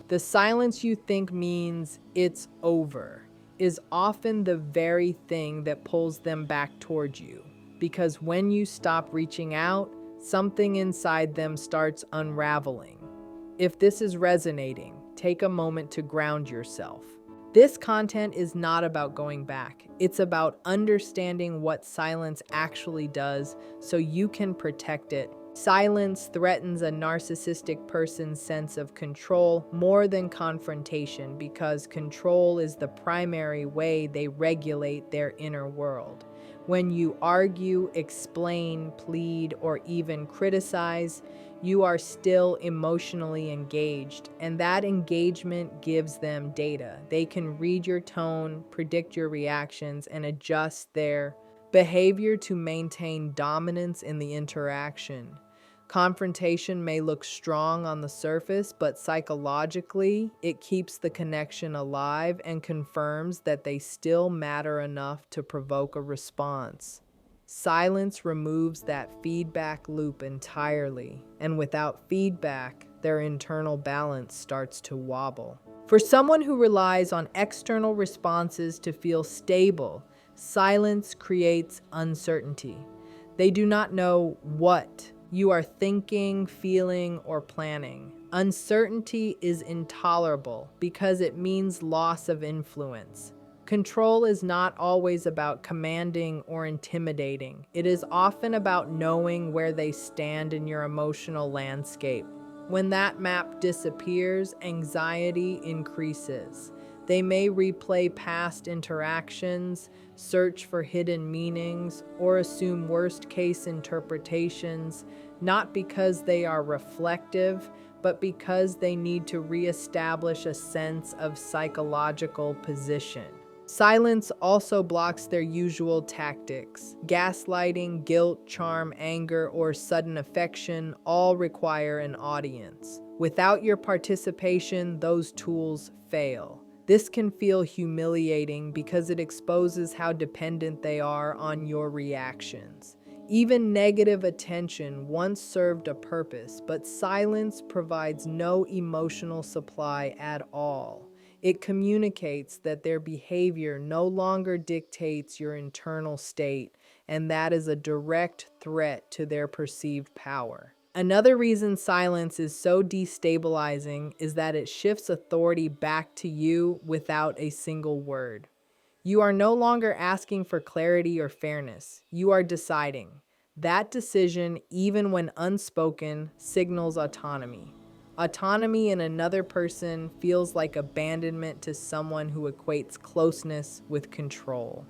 The silence you think means it's over is often the very thing that pulls them back towards you. Because when you stop reaching out, something inside them starts unraveling. If this is resonating, take a moment to ground yourself. This content is not about going back. It's about understanding what silence actually does so you can protect it. Silence threatens a narcissistic person's sense of control more than confrontation because control is the primary way they regulate their inner world. When you argue, explain, plead, or even criticize, you are still emotionally engaged, and that engagement gives them data. They can read your tone, predict your reactions, and adjust their behavior to maintain dominance in the interaction. Confrontation may look strong on the surface, but psychologically, it keeps the connection alive and confirms that they still matter enough to provoke a response. Silence removes that feedback loop entirely, and without feedback, their internal balance starts to wobble. For someone who relies on external responses to feel stable, silence creates uncertainty. They do not know what you are thinking, feeling, or planning. Uncertainty is intolerable because it means loss of influence. Control is not always about commanding or intimidating. It is often about knowing where they stand in your emotional landscape. When that map disappears, anxiety increases. They may replay past interactions, search for hidden meanings, or assume worst-case interpretations, not because they are reflective, but because they need to reestablish a sense of psychological position. Silence also blocks their usual tactics. Gaslighting, guilt, charm, anger, or sudden affection all require an audience. Without your participation, those tools fail. This can feel humiliating because it exposes how dependent they are on your reactions. Even negative attention once served a purpose, but silence provides no emotional supply at all. It communicates that their behavior no longer dictates your internal state, and that is a direct threat to their perceived power. Another reason silence is so destabilizing is that it shifts authority back to you without a single word. You are no longer asking for clarity or fairness. You are deciding. That decision, even when unspoken, signals autonomy. Autonomy in another person feels like abandonment to someone who equates closeness with control.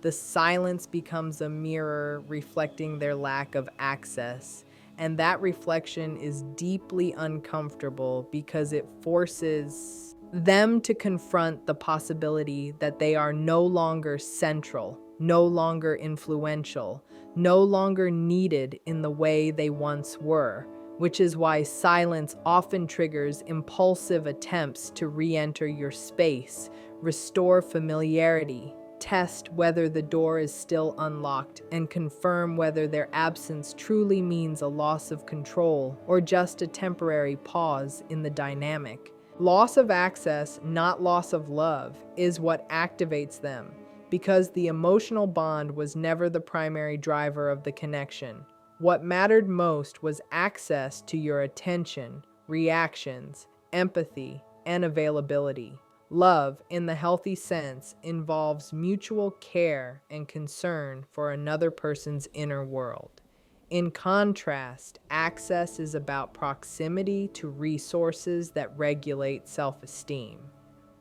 The silence becomes a mirror reflecting their lack of access, and that reflection is deeply uncomfortable because it forces them to confront the possibility that they are no longer central, no longer influential, no longer needed in the way they once were, which is why silence often triggers impulsive attempts to re-enter your space, restore familiarity, test whether the door is still unlocked, and confirm whether their absence truly means a loss of control or just a temporary pause in the dynamic. Loss of access, not loss of love, is what activates them, because the emotional bond was never the primary driver of the connection. What mattered most was access to your attention, reactions, empathy, and availability. Love, in the healthy sense, involves mutual care and concern for another person's inner world. In contrast, access is about proximity to resources that regulate self-esteem.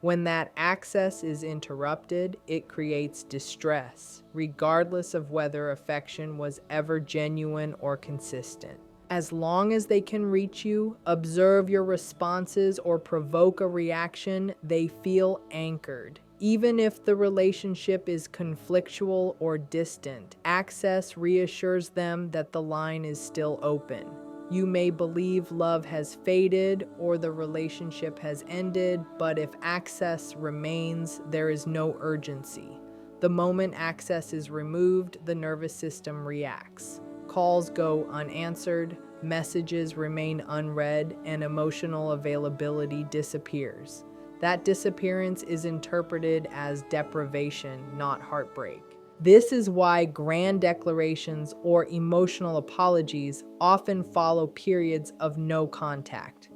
When that access is interrupted, it creates distress, regardless of whether affection was ever genuine or consistent. As long as they can reach you, observe your responses, or provoke a reaction, they feel anchored. Even if the relationship is conflictual or distant, access reassures them that the line is still open. You may believe love has faded or the relationship has ended, but if access remains, there is no urgency. The moment access is removed, the nervous system reacts. calls go unanswered, messages remain unread, and emotional availability disappears. That disappearance is interpreted as deprivation, not heartbreak. This is why grand declarations or emotional apologies often follow periods of no contact.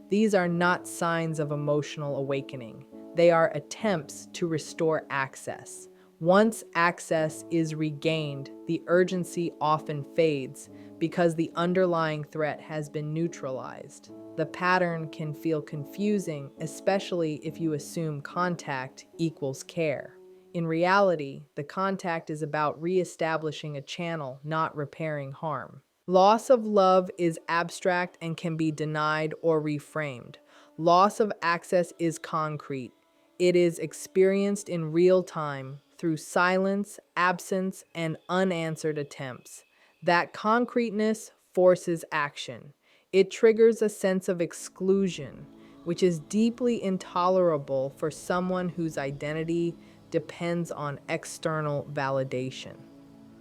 These are not signs of emotional awakening. They are attempts to restore access. Once access is regained, the urgency often fades because the underlying threat has been neutralized. The pattern can feel confusing, especially if you assume contact equals care. In reality, the contact is about reestablishing a channel, not repairing harm. Loss of love is abstract and can be denied or reframed. Loss of access is concrete. It is experienced in real time through silence, absence, and unanswered attempts. That concreteness forces action. It triggers a sense of exclusion, which is deeply intolerable for someone whose identity depends on external validation.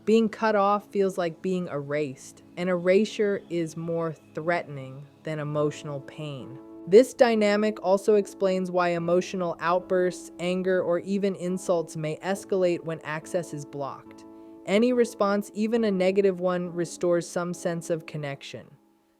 Being cut off feels like being erased, and erasure is more threatening than emotional pain. This dynamic also explains why emotional outbursts, anger, or even insults may escalate when access is blocked. Any response, even a negative one, restores some sense of connection.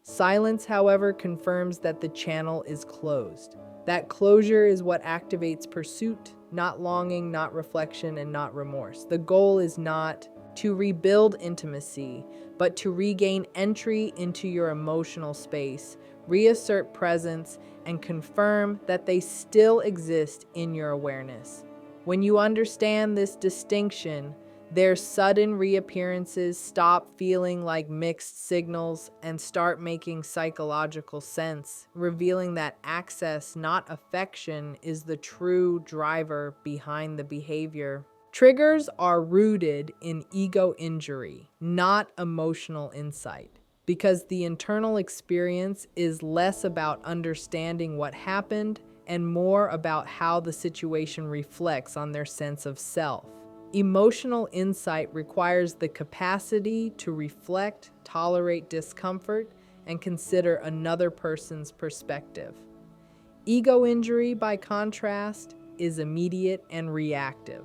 Silence, however, confirms that the channel is closed. That closure is what activates pursuit, not longing, not reflection, and not remorse. The goal is not to rebuild intimacy, but to regain entry into your emotional space, reassert presence, and confirm that they still exist in your awareness. When you understand this distinction, their sudden reappearances stop feeling like mixed signals and start making psychological sense, revealing that access, not affection, is the true driver behind the behavior. Triggers are rooted in ego injury, not emotional insight, because the internal experience is less about understanding what happened and more about how the situation reflects on their sense of self. Emotional insight requires the capacity to reflect, tolerate discomfort, and consider another person's perspective. Ego injury, by contrast, is immediate and reactive.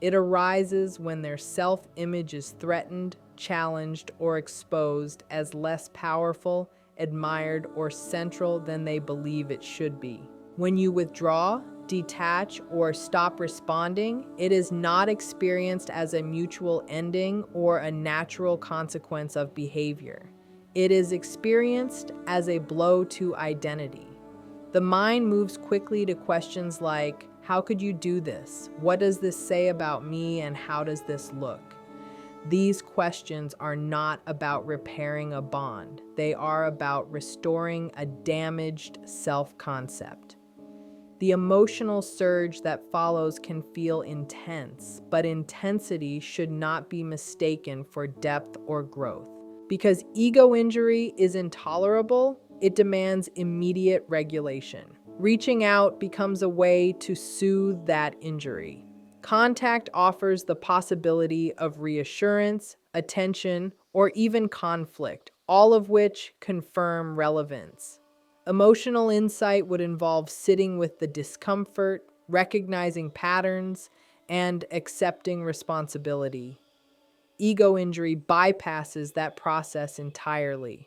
It arises when their self-image is threatened, challenged, or exposed as less powerful, admired, or central than they believe it should be. When you withdraw, detach, or stop responding, it is not experienced as a mutual ending or a natural consequence of behavior. It is experienced as a blow to identity. The mind moves quickly to questions like, how could you do this? What does this say about me, and how does this look? These questions are not about repairing a bond. They are about restoring a damaged self-concept. The emotional surge that follows can feel intense, but intensity should not be mistaken for depth or growth. Because ego injury is intolerable, it demands immediate regulation. Reaching out becomes a way to soothe that injury. Contact offers the possibility of reassurance, attention, or even conflict, all of which confirm relevance. Emotional insight would involve sitting with the discomfort, recognizing patterns, and accepting responsibility. Ego injury bypasses that process entirely.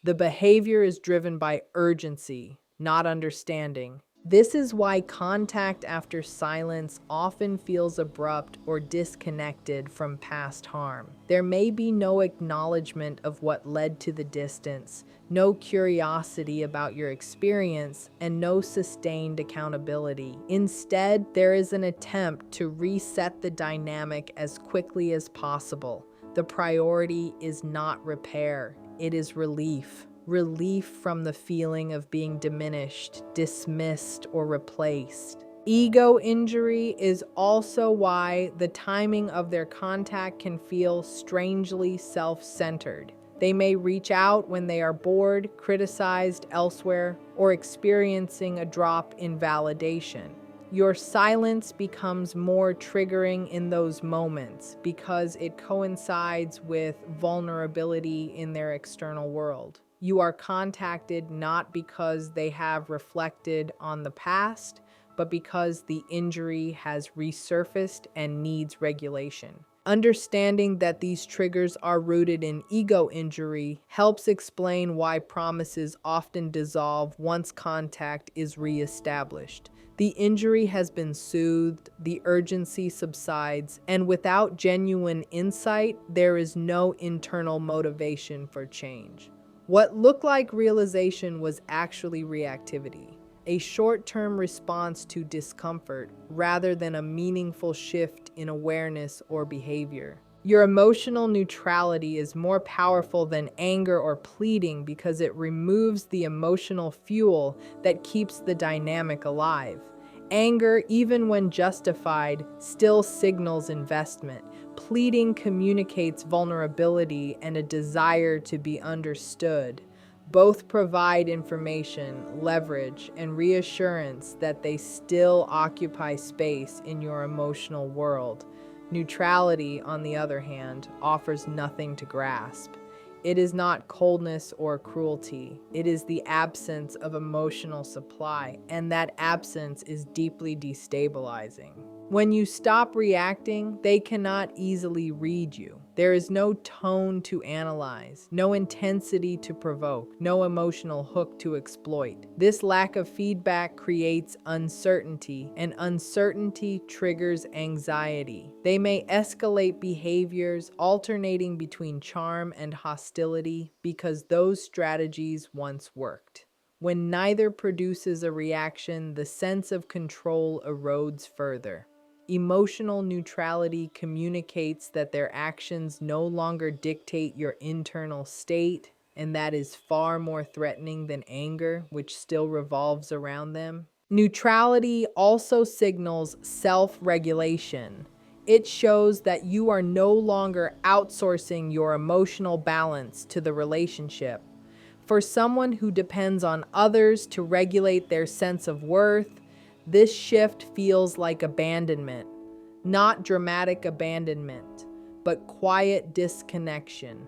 The behavior is driven by urgency, not understanding. This is why contact after silence often feels abrupt or disconnected from past harm. There may be no acknowledgement of what led to the distance, no curiosity about your experience, and no sustained accountability. Instead, there is an attempt to reset the dynamic as quickly as possible. The priority is not repair, it is relief. Relief from the feeling of being diminished, dismissed, or replaced. Ego injury is also why the timing of their contact can feel strangely self-centered. They may reach out when they are bored, criticized elsewhere, or experiencing a drop in validation. Your silence becomes more triggering in those moments because it coincides with vulnerability in their external world. You are contacted not because they have reflected on the past, but because the injury has resurfaced and needs regulation. Understanding that these triggers are rooted in ego injury helps explain why promises often dissolve once contact is reestablished. The injury has been soothed, the urgency subsides, and without genuine insight, there is no internal motivation for change. What looked like realization was actually reactivity, a short-term response to discomfort rather than a meaningful shift in awareness or behavior. Your emotional neutrality is more powerful than anger or pleading because it removes the emotional fuel that keeps the dynamic alive. Anger, even when justified, still signals investment. Pleading communicates vulnerability and a desire to be understood. Both provide information, leverage, and reassurance that they still occupy space in your emotional world. Neutrality, on the other hand, offers nothing to grasp. It is not coldness or cruelty. It is the absence of emotional supply, and that absence is deeply destabilizing. When you stop reacting, they cannot easily read you. There is no tone to analyze, no intensity to provoke, no emotional hook to exploit. This lack of feedback creates uncertainty, and uncertainty triggers anxiety. They may escalate behaviors, alternating between charm and hostility, because those strategies once worked. When neither produces a reaction, the sense of control erodes further. Emotional neutrality communicates that their actions no longer dictate your internal state, and that is far more threatening than anger, which still revolves around them. Neutrality also signals self-regulation. It shows that you are no longer outsourcing your emotional balance to the relationship. For someone who depends on others to regulate their sense of worth, this shift feels like abandonment, not dramatic abandonment, but quiet disconnection.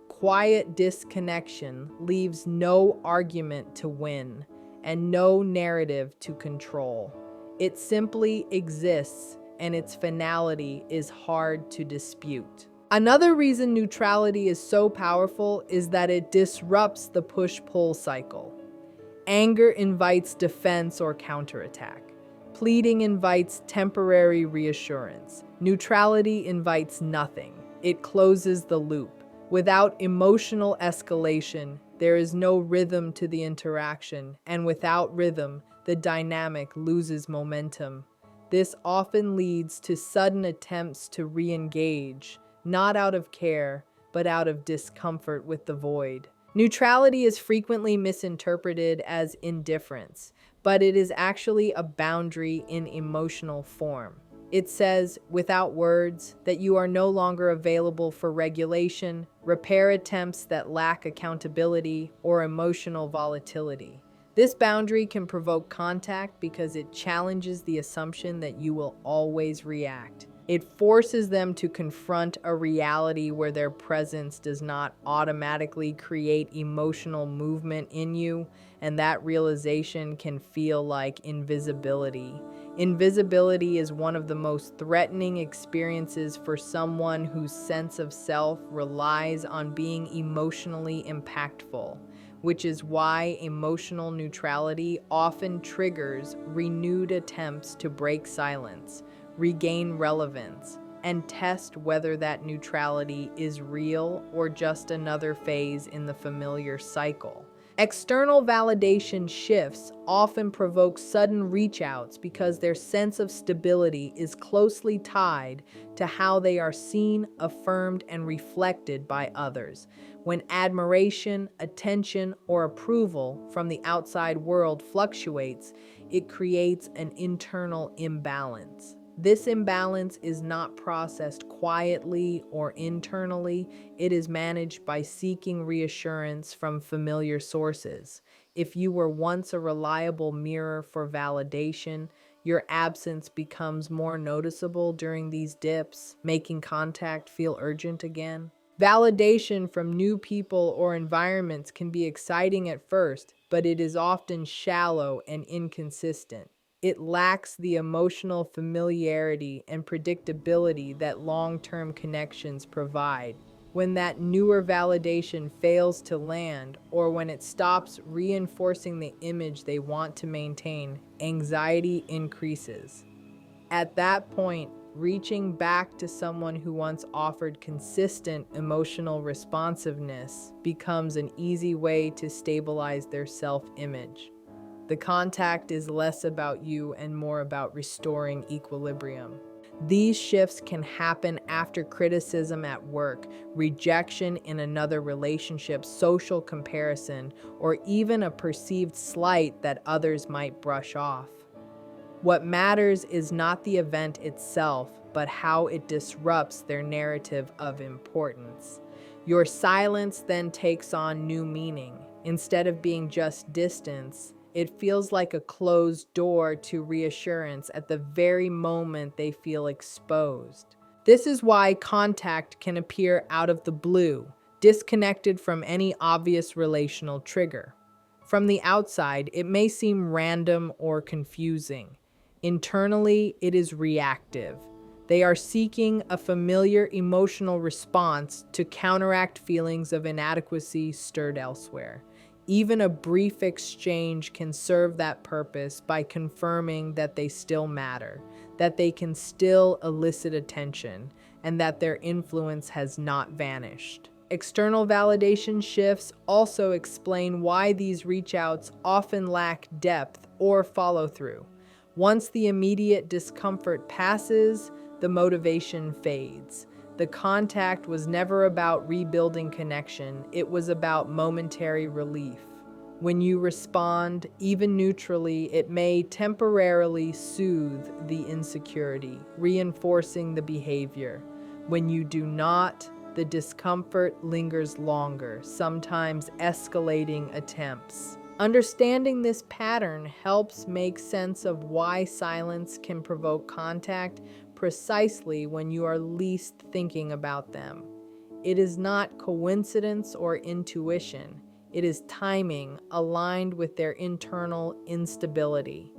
Quiet disconnection leaves no argument to win and no narrative to control. It simply exists, and its finality is hard to dispute. Another reason neutrality is so powerful is that it disrupts the push-pull cycle. Anger invites defense or counterattack. Pleading invites temporary reassurance. Neutrality invites nothing. It closes the loop. Without emotional escalation, there is no rhythm to the interaction, and without rhythm, the dynamic loses momentum. This often leads to sudden attempts to re-engage, not out of care, but out of discomfort with the void. Neutrality is frequently misinterpreted as indifference, but it is actually a boundary in emotional form. It says, without words, that you are no longer available for regulation, repair attempts that lack accountability, or emotional volatility. This boundary can provoke contact because it challenges the assumption that you will always react. It forces them to confront a reality where their presence does not automatically create emotional movement in you, and that realization can feel like invisibility. Invisibility is one of the most threatening experiences for someone whose sense of self relies on being emotionally impactful, which is why emotional neutrality often triggers renewed attempts to break silence, regain relevance, and test whether that neutrality is real or just another phase in the familiar cycle. External validation shifts often provoke sudden reach-outs because their sense of stability is closely tied to how they are seen, affirmed, and reflected by others. When admiration, attention, or approval from the outside world fluctuates, it creates an internal imbalance. This imbalance is not processed quietly or internally. It is managed by seeking reassurance from familiar sources. If you were once a reliable mirror for validation, Your absence becomes more noticeable during these dips, making contact feel urgent again. Validation from new people or environments can be exciting at first, but it is often shallow and inconsistent. It lacks the emotional familiarity and predictability that long-term connections provide. When that newer validation fails to land, or when it stops reinforcing the image they want to maintain, anxiety increases. At that point, reaching back to someone who once offered consistent emotional responsiveness becomes an easy way to stabilize their self-image. The contact is less about you and more about restoring equilibrium. These shifts can happen after criticism at work, rejection in another relationship, social comparison, or even a perceived slight that others might brush off. What matters is not the event itself, but how it disrupts their narrative of importance. Your silence then takes on new meaning. Instead of being just distance, it feels like a closed door to reassurance at the very moment they feel exposed. This is why contact can appear out of the blue, disconnected from any obvious relational trigger. From the outside, it may seem random or confusing. Internally, it is reactive. They are seeking a familiar emotional response to counteract feelings of inadequacy stirred elsewhere. Even a brief exchange can serve that purpose by confirming that they still matter, that they can still elicit attention, and that their influence has not vanished. External validation shifts also explain why these reach-outs often lack depth or follow-through. Once the immediate discomfort passes, the motivation fades. The contact was never about rebuilding connection, it was about momentary relief. When you respond, even neutrally, it may temporarily soothe the insecurity, reinforcing the behavior. When you do not, the discomfort lingers longer, sometimes escalating attempts. Understanding this pattern helps make sense of why silence can provoke contact precisely when you are least thinking about them. It is not coincidence or intuition. It is timing aligned with their internal instability.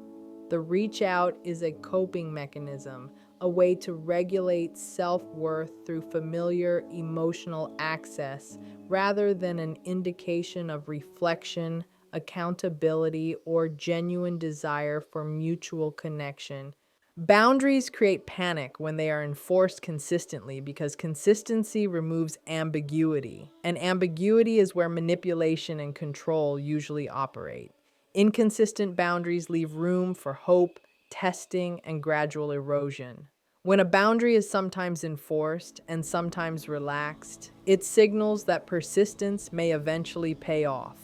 The reach out is a coping mechanism, a way to regulate self-worth through familiar emotional access rather than an indication of reflection, accountability, or genuine desire for mutual connection. Boundaries create panic when they are enforced consistently because consistency removes ambiguity, and ambiguity is where manipulation and control usually operate. Inconsistent boundaries leave room for hope, testing, and gradual erosion. When a boundary is sometimes enforced and sometimes relaxed, it signals that persistence may eventually pay off.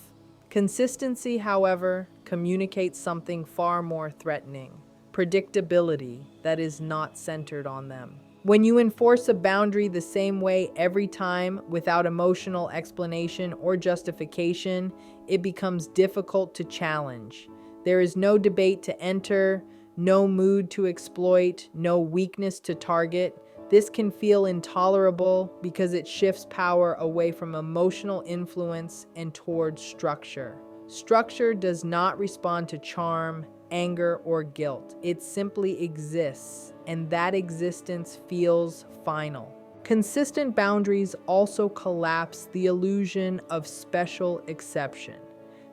Consistency, however, communicates something far more threatening: predictability that is not centered on them. When you enforce a boundary the same way every time without emotional explanation or justification, it becomes difficult to challenge. There is no debate to enter, no mood to exploit, no weakness to target. This can feel intolerable because it shifts power away from emotional influence and towards structure. Structure does not respond to charm, anger, or guilt. It simply exists, and that existence feels final. Consistent boundaries also collapse the illusion of special exception.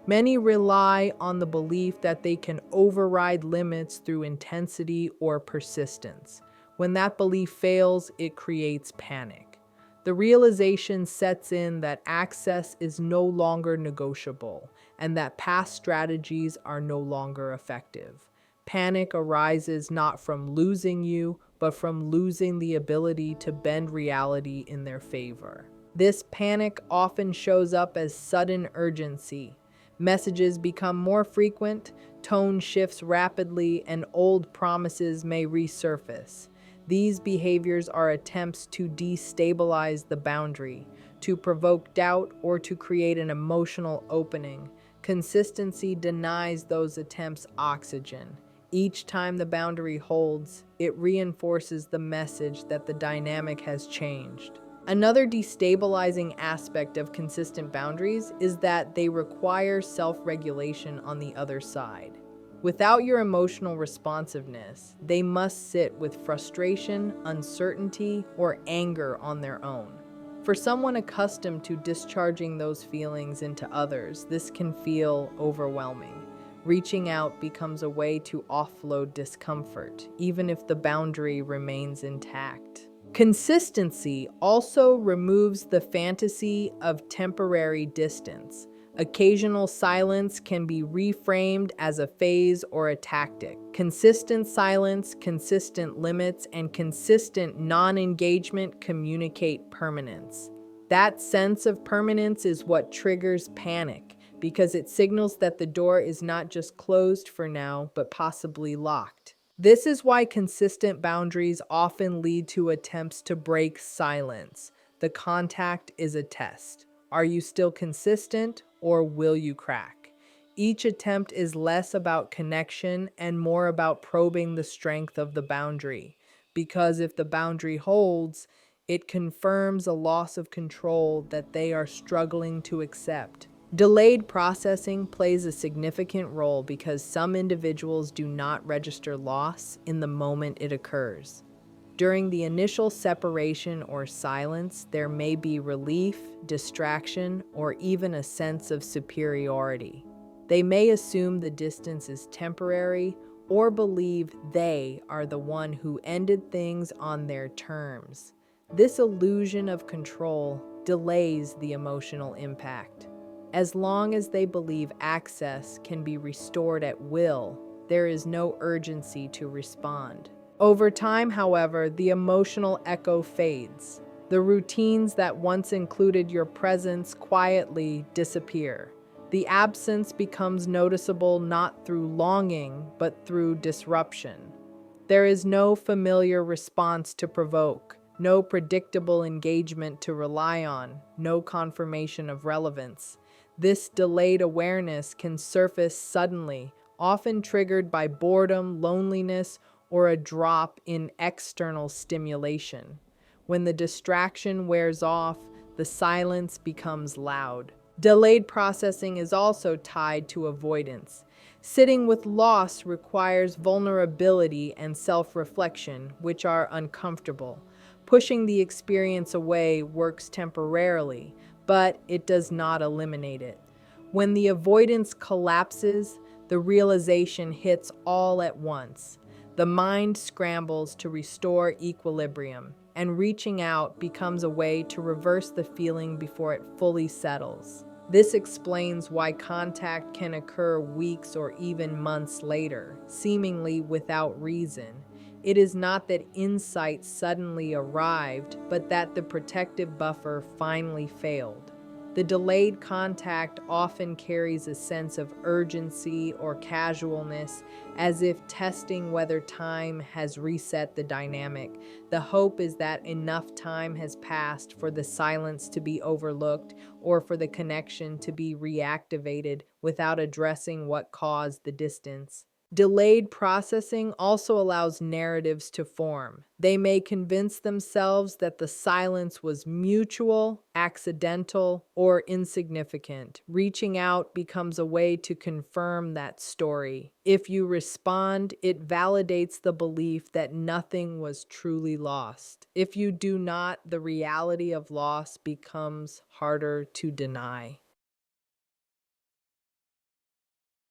Many rely on the belief that they can override limits through intensity or persistence. When that belief fails, it creates panic. The realization sets in that access is no longer negotiable and that past strategies are no longer effective. Panic arises not from losing you, but from losing the ability to bend reality in their favor. This panic often shows up as sudden urgency. Messages become more frequent, tone shifts rapidly, and old promises may resurface. These behaviors are attempts to destabilize the boundary, to provoke doubt, or to create an emotional opening. Consistency denies those attempts oxygen. Each time the boundary holds, it reinforces the message that the dynamic has changed. Another destabilizing aspect of consistent boundaries is that they require self-regulation on the other side. Without your emotional responsiveness, they must sit with frustration, uncertainty, or anger on their own. For someone accustomed to discharging those feelings into others, this can feel overwhelming. Reaching out becomes a way to offload discomfort, even if the boundary remains intact. Consistency also removes the fantasy of temporary distance. Occasional silence can be reframed as a phase or a tactic. Consistent silence, consistent limits, and consistent non-engagement communicate permanence. That sense of permanence is what triggers panic, because it signals that the door is not just closed for now, but possibly locked. This is why consistent boundaries often lead to attempts to break silence. The contact is a test. Are you still consistent, or will you crack? Each attempt is less about connection and more about probing the strength of the boundary. Because if the boundary holds, it confirms a loss of control that they are struggling to accept. Delayed processing plays a significant role because some individuals do not register loss in the moment it occurs. During the initial separation or silence, there may be relief, distraction, or even a sense of superiority. They may assume the distance is temporary or believe they are the one who ended things on their terms. This illusion of control delays the emotional impact. As long as they believe access can be restored at will, there is no urgency to respond. Over time, however, the emotional echo fades. The routines that once included your presence quietly disappear. The absence becomes noticeable not through longing, but through disruption. There is no familiar response to provoke, no predictable engagement to rely on, no confirmation of relevance. This delayed awareness can surface suddenly, often triggered by boredom, loneliness, or a drop in external stimulation. When the distraction wears off, the silence becomes loud. Delayed processing is also tied to avoidance. Sitting with loss requires vulnerability and self-reflection, which are uncomfortable. Pushing the experience away works temporarily, but it does not eliminate it. When the avoidance collapses, the realization hits all at once. The mind scrambles to restore equilibrium, and reaching out becomes a way to reverse the feeling before it fully settles. This explains why contact can occur weeks or even months later, seemingly without reason. It is not that insight suddenly arrived, but that the protective buffer finally failed. The delayed contact often carries a sense of urgency or casualness, as if testing whether time has reset the dynamic. The hope is that enough time has passed for the silence to be overlooked or for the connection to be reactivated without addressing what caused the distance. Delayed processing also allows narratives to form. They may convince themselves that the silence was mutual, accidental, or insignificant. Reaching out becomes a way to confirm that story. If you respond, it validates the belief that nothing was truly lost. If you do not, the reality of loss becomes harder to deny.